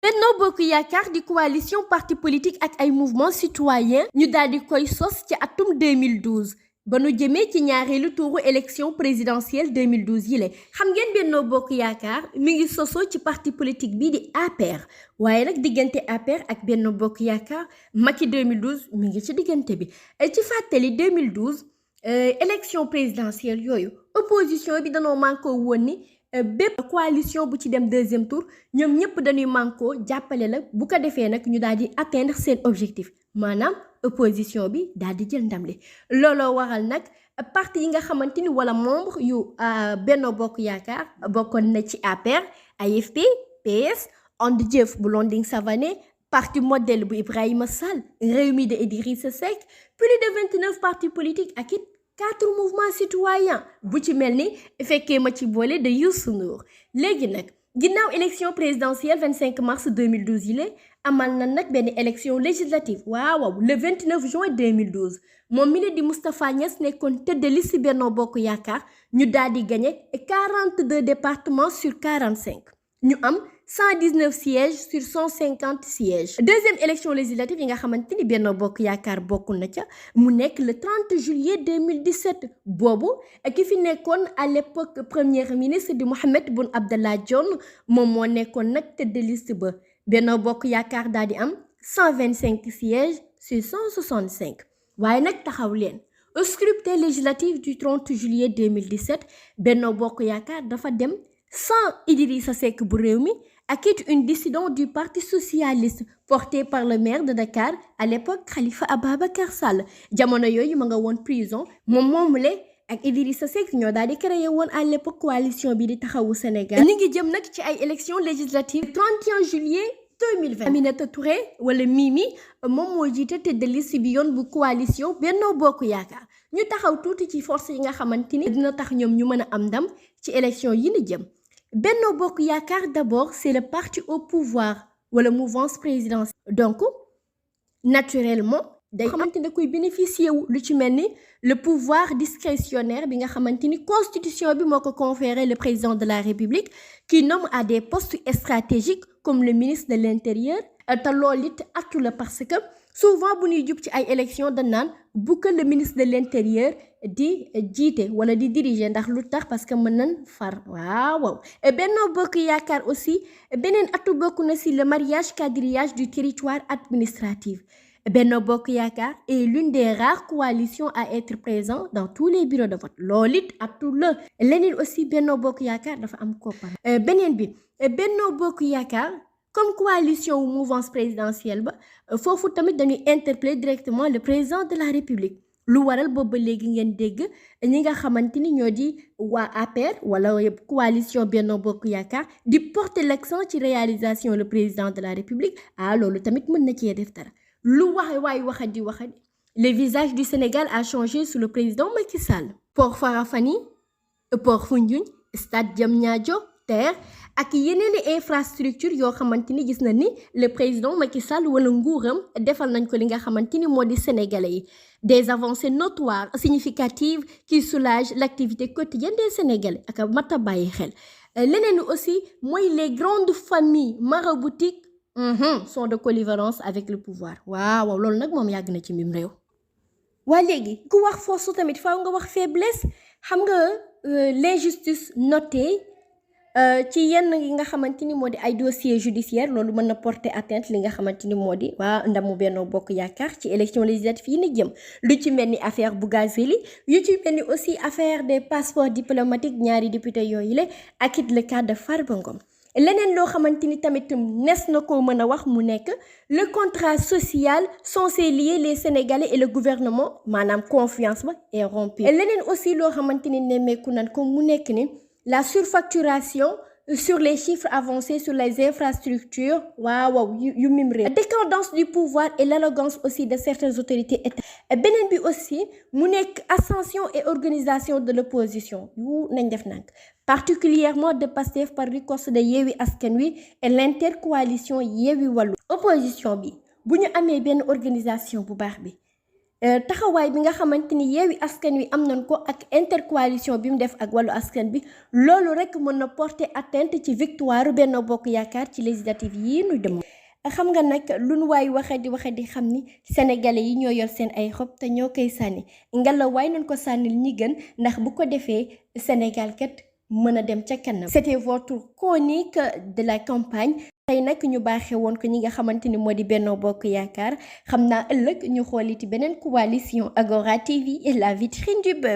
Benno Bokk Yaakaar di coalition parti politique ak ay mouvement citoyen ñu daal di koy sos ci atum 2012 ba nu jëmee ci ñaareelu tuuru élection présidentielle 2012 yi le xam ngeen Benno Bokk Yaakaar mi ngi soso ci parti politique bii di APR waaye nag diggante APR ak Benno Bokk Yaakaar Macky 2012 mi ngi ci diggante bi ci fàttali 2012 élection présidentielle yooyu opposition bi danoo manko woon ni bépp coalition bu ci dem deuxième tour ñoom ñëpp dañuy manko jàppale la bu ko defee nag ñu daal di atteindre seen objectif maanaam opposition bi daal di jël ndam li looloo waral nag parti yi nga xamante ni wala membre yu Benno Bokk Yaakaar bokkoon na ci APR AFP PS And Jëf bu Landing Savané parti modèle bu Ibrahima Sall Rewmi de Idrissa Seck plus de 29 partis politiques ak it 4 mouvements citoyens bu ci mel ni fekkee ma ci boole de Youssou Ndour léegi nag ginnaaw élection présidentielle 25 mars 2012 yi la amal na nag benn élection législative waaw le 29 juin 2012 moom mi la di Moustapha Niasse nekkoon tête de liste Benno Bokk Yaakaar ñu daal di gagné 42 départements sur 45 ñu am 119 sièges sur 150 sièges deuxième élection législative yi nga xamante ni Benno Bokk Yaakaar bokk na ca mu nekk le 30 juillet 2017 boobu ki fi nekkoon à l'époque premier ministre di Mahammed Boun Abdallah Dionne moom moo nekkoon nag tête de liste ba Benno Bokk Yaakaar daal di am 125 sièges sur 165 waaye nag taxaw leen au scrutin législatif du 30 juillet 2017 Benno Bokk Yaakaar dafa dem sans Idrissa Seck bu Rewmi ak it une dissidente du parti socialiste portée par le maire de Dakar à l'époque Khalifa Ababacar Sall jamono yooyu ma nga woon prison moom moomule ak Idrissa Seck ñoo daal di créé woon à l'époque coalition bi di taxawu Sénégal ñu ngi jëm nag ci ay élections législatives 31 juillet 2020 Aminata Touré wala Mimi moom moo jiite tête de liste bi yoon bu coalition Benno Bokk Yaakaar ñu taxaw tuuti ci force yi nga xamante ni dina tax ñoom ñu mën a am ndam ci élection yi ni jëm Benno Bokk Yaakaar d'abord c'est le parti au pouvoir wala mouvance présidentielle donc naturellement day xamante ne koy bénéficier wu lu ci mel ni le pouvoir discrétionnaire bi nga xamante ni constitution bi moo ko conféré le président de la République qui nomme à des postes stratégiques comme le ministre de l'Intérieur te loolu it actu la parce que souvent bu ñuy jub ci ay élections dañ naan bu que le ministre de l'Intérieur di jiite wala di diriger ndax lu tax parce que mën nañ far waaw Benno Bokk Yaakaar aussi beneen atu bokk na si le mariage quadrillage du territoire administratif Benno Bokk Yaakaar est l'une des rares coalitions à être présent dans tous les bureaux de vote loolu it atu la leneen aussi Benno Bokk Yaakaar dafa am koppar beneen bi Benno Bokk Yaakaar comme coalition ou mouvance présidentielle ba foofu tamit dañuy interpeller directement le président de la République lu waral boobu ba léegi ngeen dégg ñi nga xamante ni ñoo di waa APR wala coalition Benno Bokk Yaakaar di porter l'accent ci réalisation le président de la République loolu tamit mën na cee def dara lu waxadi le visage du Sénégal a changé sous le président Macky Sall port Farafani port Foundiougne stade Diamniadio TER ak yeneen i infrastructure yoo xamante ni gis na ni le président Macky Sall wala nguuram defal nañ ko li nga xamante ni moo di sénégalais yi des avancées notoires significatives qui soulagent l'activité quotidienne des sénégalais ak mata bàyyi xel leneen aussi mooy les grandes familles maraboutiques sont de connivence avec le pouvoir waaw loolu nag moom yàgg na ci mim réew waa léegi ku wax force tamit faaw nga wax faiblesse xam nga l'injustice notée ci yenn yi nga xamante ni moo di ay dossier judiciaire loolu mën na porter atteinte li nga xamante ni moo di waa ndamu Benno Bokk Yaakaar ci élection législative yi ni jëm lu ci mel ni affaire Bougazelli yu ci mel ni aussi affaire des passeports diplomatiques ñaari député yooyu la ak it le cas de Farba Ngom leneen loo xamante ni tamit nes na ko mën a wax mu nekk le contrat social censé lier les Sénégalais et le gouvernement maanaam confiance ba est rompu leneen aussi loo xamante ni nemmeeku nan ko mu nekk ni la surfacturation sur les chiffres avancés sur les infrastructures yu mim réew décadence du pouvoir et l'arrogance aussi de certaines autorités étatiques beneen bi aussi mu nekk ascension et organisation de l'opposition yu nañ def nag particulièrement de Pastef par riposte de Yewwi Askan Wi et l'intercoalition Yewwi Wallu opposition bi bu ñu amee benn organisation bu baax bi taxawaay bi nga xamante ni Yewwi Askan Wi am nañ ko ak intercoalition bi mu def ak Wallu Askan bi loolu rek mën na porter atteinte ci victoire Benno Bokk Yaakaar ci législative yi nu dem. xam nga nag lu nu waay waxe di xam ni sénégalais yi ñoo yor seen ay xob te ñoo koy sànni ngelawaay nañ ko sànnil ñi gën ndax bu ko defee Sénégal kat mën a dem ca kanam. C'était votre chronique de la campagne. tey nag ñu baaxee woon ko ñi nga xamante ni moo di Benno Bokk Yaakaar xam naa ëllëg ñu xooliti beneen coalition Agora TV et la vitrine du peuple.